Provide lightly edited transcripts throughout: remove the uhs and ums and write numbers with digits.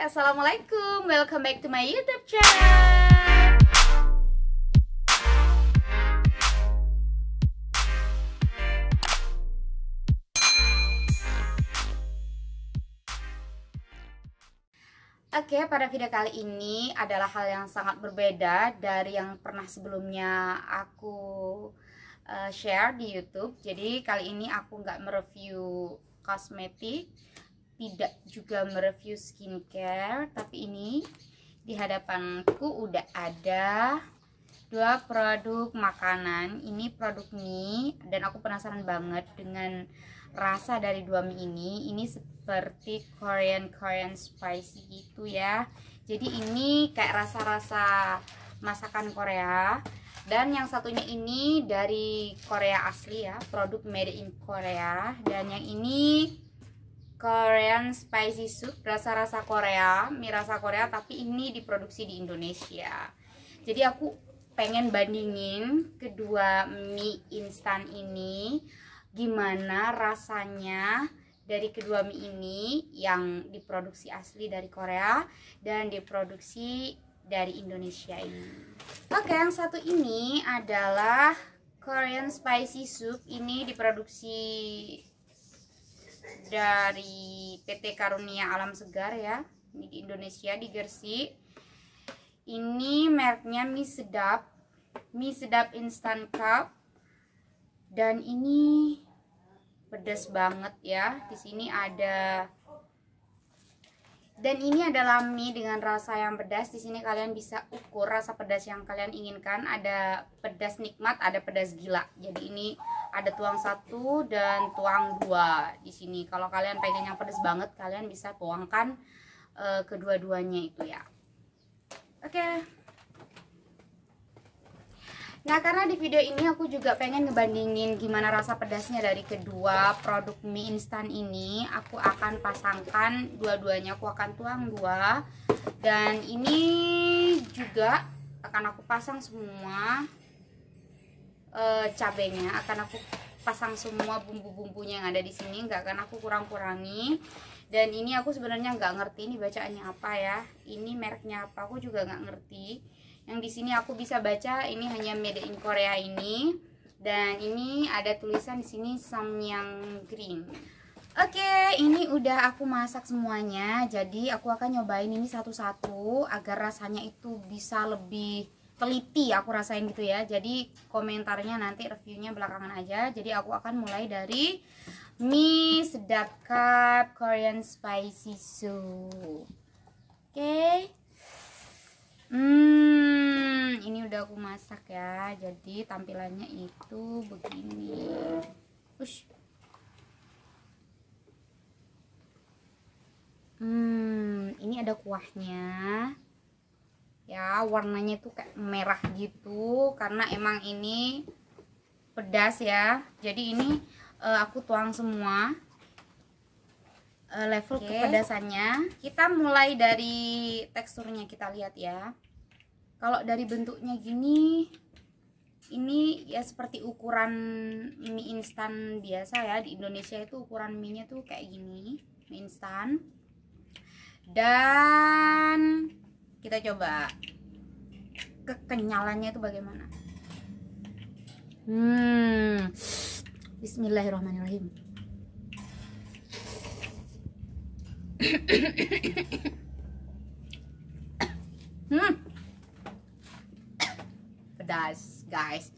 Assalamualaikum, welcome back to my YouTube channel. Oke, pada video kali ini adalah hal yang sangat berbeda dari yang pernah sebelumnya aku share di YouTube. Jadi kali ini aku nggak mereview kosmetik, tidak juga mereview skincare, tapi ini di hadapanku udah ada dua produk makanan. Ini produk mie dan aku penasaran banget dengan rasa dari dua mie ini. Ini seperti Korean spicy gitu ya. Jadi ini kayak rasa-rasa masakan Korea. Dan yang satunya ini dari Korea asli ya, produk made in Korea. Dan yang ini Korean spicy soup, rasa-rasa Korea, mie rasa Korea, tapi ini diproduksi di Indonesia. Jadi aku pengen bandingin kedua mie instan ini, gimana rasanya dari kedua mie ini yang diproduksi asli dari Korea dan diproduksi dari Indonesia ini. Oke, yang satu ini adalah Korean spicy soup. Ini diproduksi dari PT Karunia Alam Segar ya, ini di Indonesia, di Gresik. Ini mereknya mie sedap instant cup, dan ini pedas banget ya. Di sini ada, dan ini adalah mie dengan rasa yang pedas. Di sini kalian bisa ukur rasa pedas yang kalian inginkan. Ada pedas nikmat, ada pedas gila. Jadi ini ada tuang 1 dan tuang 2 di sini. Kalau kalian pengen yang pedas banget, kalian bisa tuangkan kedua-duanya itu ya. Oke. Nah, karena di video ini aku juga pengen ngebandingin gimana rasa pedasnya dari kedua produk mie instan ini. Aku akan pasangkan dua-duanya, aku akan tuang 2. Dan ini juga akan aku pasang semua cabenya, akan aku pasang semua bumbu-bumbunya yang ada di sini, nggak akan aku kurang-kurangi. Dan ini aku sebenarnya nggak ngerti ini bacaannya apa ya, ini mereknya apa aku juga nggak ngerti. Yang di sini aku bisa baca ini hanya made in Korea ini, dan ini ada tulisan di sini Samyang Green. Oke, ini udah aku masak semuanya, jadi aku akan nyobain ini satu-satu agar rasanya itu bisa lebih teliti aku rasain gitu ya. Jadi komentarnya nanti reviewnya belakangan aja. Jadi aku akan mulai dari mie sedap cup Korean spicy soup. Oke. Ini udah aku masak ya. Jadi tampilannya itu begini. Ush. Ini ada kuahnya. Ya, warnanya tuh kayak merah gitu karena emang ini pedas ya. Jadi ini aku tuang semua level kepedasannya. Kita mulai dari teksturnya, kita lihat ya. Kalau dari bentuknya gini, ini ya seperti ukuran mie instan biasa ya. Di Indonesia itu ukuran mie nya tuh kayak gini, mie instan. Dan kita coba kekenyalannya itu bagaimana. Bismillahirrahmanirrahim. Pedas guys.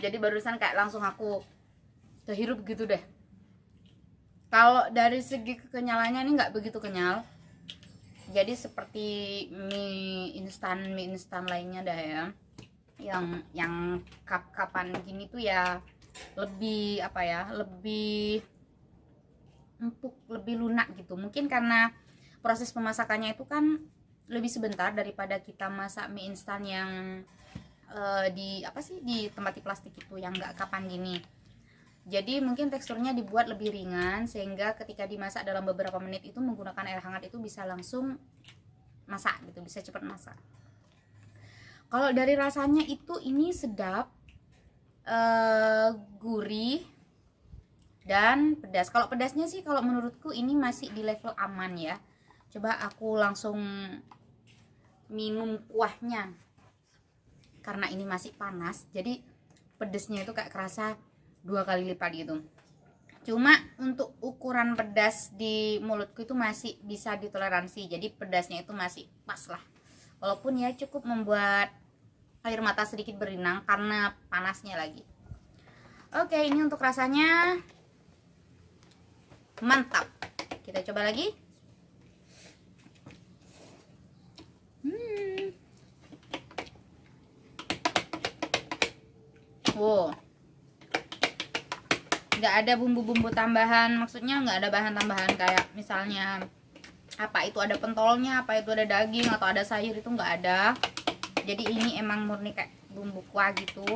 Jadi barusan kayak langsung aku terhirup gitu deh. Kalau dari segi kekenyalannya ini nggak begitu kenyal. Jadi seperti mie instan lainnya dah ya. Yang cup-cupan gini tuh ya lebih apa ya, lebih empuk, lebih lunak gitu. Mungkin karena proses pemasakannya itu kan lebih sebentar daripada kita masak mie instan yang di tempat di plastik itu yang nggak kapan gini. Jadi mungkin teksturnya dibuat lebih ringan sehingga ketika dimasak dalam beberapa menit itu menggunakan air hangat itu bisa langsung masak gitu, bisa cepat masak. Kalau dari rasanya itu ini sedap, gurih dan pedas. Kalau pedasnya sih kalau menurutku ini masih di level aman ya. Coba aku langsung minum kuahnya. Karena ini masih panas, jadi pedesnya itu kayak kerasa 2 kali lipat gitu. Cuma untuk ukuran pedas di mulutku itu masih bisa ditoleransi. Jadi pedasnya itu masih pas lah. Walaupun ya cukup membuat air mata sedikit berinang karena panasnya lagi. Oke, ini untuk rasanya mantap. Kita coba lagi. Wow, nggak ada bumbu-bumbu tambahan, maksudnya nggak ada bahan tambahan kayak misalnya apa itu ada pentolnya, apa itu ada daging atau ada sayur, itu nggak ada. Jadi ini emang murni kayak bumbu kuah gitu.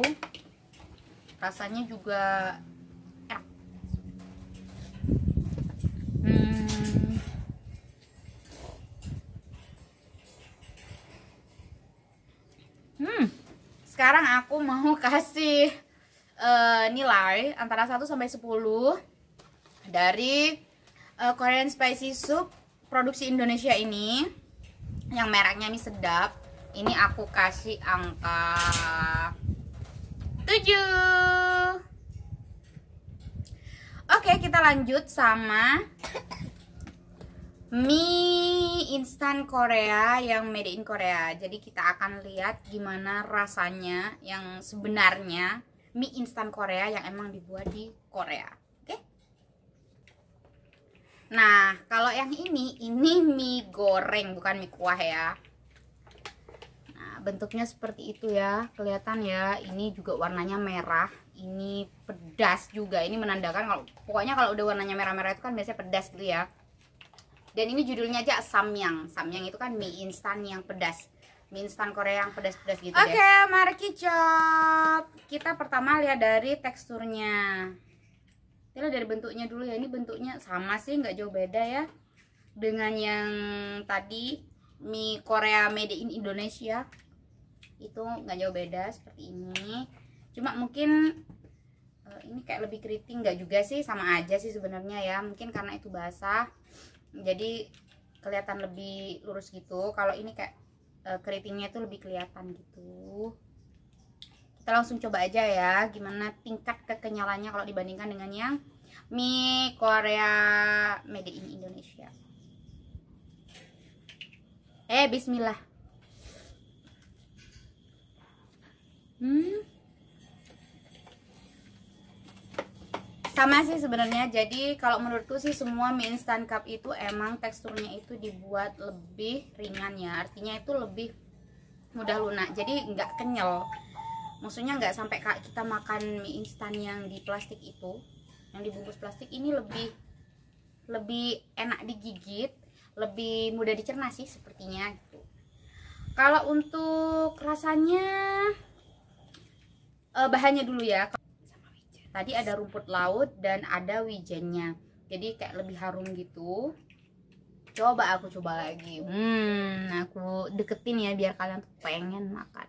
Rasanya juga enak. Sekarang aku mau kasih nilai antara 1 sampai 10 dari Korean Spicy Soup produksi Indonesia ini yang mereknya Mie Sedap. Ini aku kasih angka 7. Oke, kita lanjut sama mie instan Korea yang made in Korea. Jadi kita akan lihat gimana rasanya yang sebenarnya mie instan Korea yang emang dibuat di Korea. Oke. Nah, kalau yang ini mie goreng, bukan mie kuah ya. Nah, bentuknya seperti itu ya, kelihatan ya. Ini juga warnanya merah. Ini pedas juga. Ini menandakan kalau pokoknya kalau udah warnanya merah-merah itu kan biasanya pedas gitu ya. Dan ini judulnya aja samyang. Samyang itu kan mie instan yang pedas. Mie instan Korea yang pedas-pedas gitu deh. Oke, mari kicap. Kita pertama lihat dari teksturnya. Kita lihat dari bentuknya dulu ya. Ini bentuknya sama sih, nggak jauh beda ya dengan yang tadi mie Korea made in Indonesia. Itu nggak jauh beda seperti ini. Cuma mungkin ini kayak lebih keriting, nggak juga sih, sama aja sih sebenarnya ya. Mungkin karena itu basah, jadi kelihatan lebih lurus gitu. Kalau ini kayak keritingnya itu lebih kelihatan gitu. Kita langsung coba aja ya gimana tingkat kekenyalannya kalau dibandingkan dengan yang mie Korea made in Indonesia. Bismillah. Sama sih sebenarnya. Jadi kalau menurutku sih semua mie instan cup itu emang teksturnya itu dibuat lebih ringan ya. Artinya itu lebih mudah lunak. Jadi nggak kenyal. Maksudnya nggak sampai kayak kita makan mie instan yang di plastik itu, yang dibungkus plastik. Ini lebih enak digigit, lebih mudah dicerna sih sepertinya gitu. Kalau untuk rasanya, bahannya dulu ya. Tadi ada rumput laut dan ada wijennya, jadi kayak lebih harum gitu. Coba aku coba lagi. Aku deketin ya biar kalian tuh pengen makan.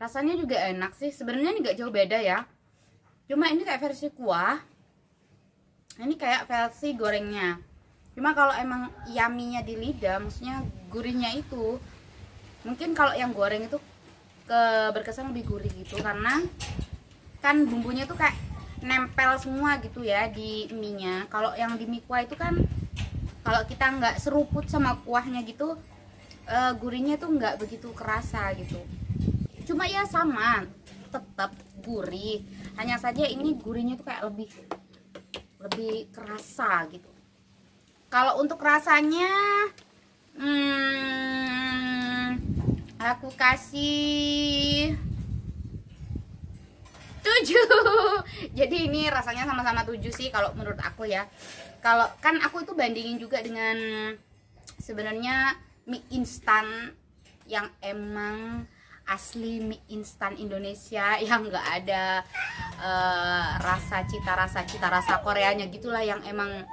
Rasanya juga enak sih. Sebenarnya ini nggak jauh beda ya. Cuma ini kayak versi kuah, ini kayak versi gorengnya. Cuma kalau emang yummy-nya di lidah, maksudnya gurihnya itu, mungkin kalau yang goreng itu berkesan lebih gurih gitu, karena kan bumbunya tuh kayak nempel semua gitu ya di mie-nya. Kalau yang di mie kuah itu kan, kalau kita nggak seruput sama kuahnya gitu, gurihnya tuh nggak begitu kerasa gitu. Cuma ya sama, tetap gurih, hanya saja ini gurihnya tuh kayak lebih kerasa gitu. Kalau untuk rasanya aku kasih 7. Jadi ini rasanya sama-sama 7 sih kalau menurut aku ya. Kalau kan aku itu bandingin juga dengan sebenarnya mie instan yang emang asli mie instan Indonesia, yang nggak ada cita rasa Koreanya gitulah, yang emang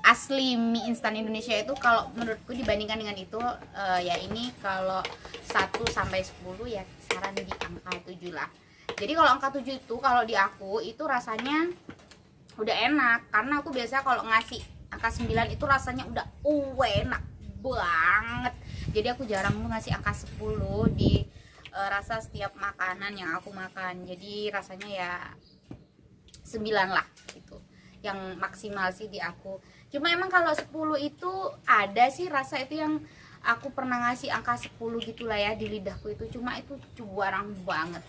asli mie instan Indonesia itu kalau menurutku dibandingkan dengan itu ya ini kalau 1 sampai 10 ya kisaran di angka 7 lah. Jadi kalau angka 7 itu kalau di aku itu rasanya udah enak, karena aku biasa kalau ngasih angka 9 itu rasanya udah enak banget. Jadi aku jarang tuh ngasih angka 10 di rasa setiap makanan yang aku makan. Jadi rasanya ya 9 lah gitu, yang maksimal sih di aku. Cuma emang kalau 10 itu ada sih rasa itu yang aku pernah ngasih angka 10 gitulah ya di lidahku itu, cuma itu jarang banget.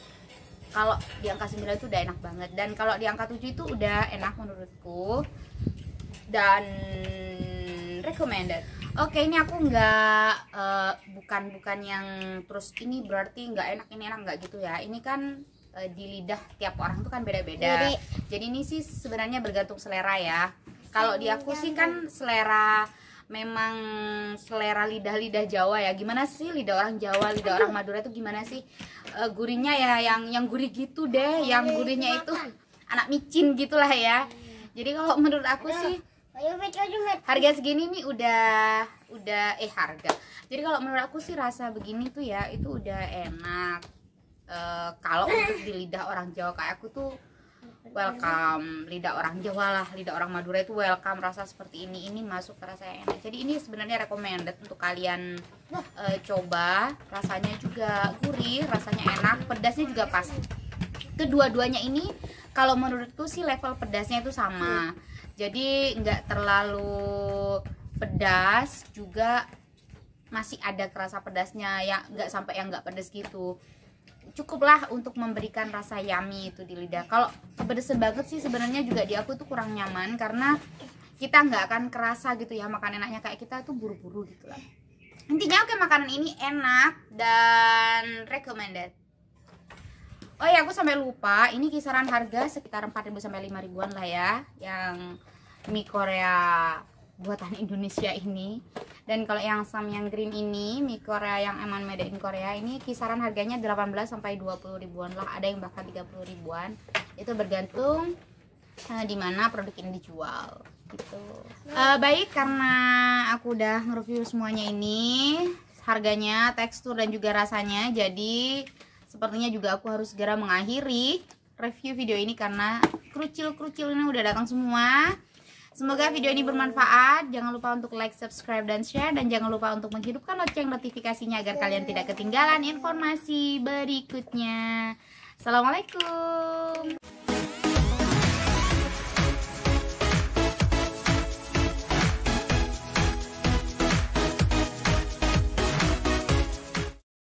Kalau di angka 9 itu udah enak banget, dan kalau di angka 7 itu udah enak menurutku dan recommended. Oke, ini aku nggak bukan yang terus ini berarti nggak enak, ini enak, nggak gitu ya. Ini kan di lidah tiap orang tuh kan beda-beda. Jadi ini sih sebenarnya bergantung selera ya. Kalau di aku sih kan selera, memang selera lidah Jawa ya. Gimana sih lidah orang Jawa, lidah orang Madura itu gimana sih gurihnya ya, yang gurih gitu deh, yang gurihnya itu anak micin gitulah ya. Jadi kalau menurut aku sih harga segini nih udah harga. Jadi kalau menurut aku sih rasa begini tuh ya itu udah enak. Kalau untuk di lidah orang Jawa kayak aku tuh welcome, lidah orang Jawa lah, lidah orang Madura itu welcome rasa seperti ini masuk ke rasa yang enak. Jadi ini sebenarnya recommended untuk kalian coba. Rasanya juga gurih, rasanya enak, pedasnya juga pas. Kedua-duanya ini kalau menurutku sih level pedasnya itu sama. Jadi nggak terlalu pedas, juga masih ada kerasa pedasnya ya, nggak sampai yang nggak pedas gitu. Cukuplah untuk memberikan rasa yummy itu di lidah. Kalau pedesan banget sih sebenarnya juga di aku tuh kurang nyaman, karena kita nggak akan kerasa gitu ya makan enaknya, kayak kita tuh buru-buru gitu lah. Intinya oke, makanan ini enak dan recommended. Oh ya, aku sampai lupa, ini kisaran harga sekitar 4.000 sampai 5.000-an lah ya, yang mie Korea buatan Indonesia ini. Dan kalau yang Samyang Green ini, mie Korea yang emang made in Korea ini, kisaran harganya 18 sampai 20 ribuan lah, ada yang bahkan 30 ribuan. Itu bergantung di mana produk ini dijual gitu. Baik, karena aku udah nge-review semuanya ini, harganya, tekstur dan juga rasanya, jadi sepertinya juga aku harus segera mengakhiri review video ini karena kerucil-kerucil ini udah datang semua. Semoga video ini bermanfaat. Jangan lupa untuk like, subscribe, dan share. Dan jangan lupa untuk menghidupkan lonceng notifikasinya agar kalian tidak ketinggalan informasi berikutnya. Assalamualaikum.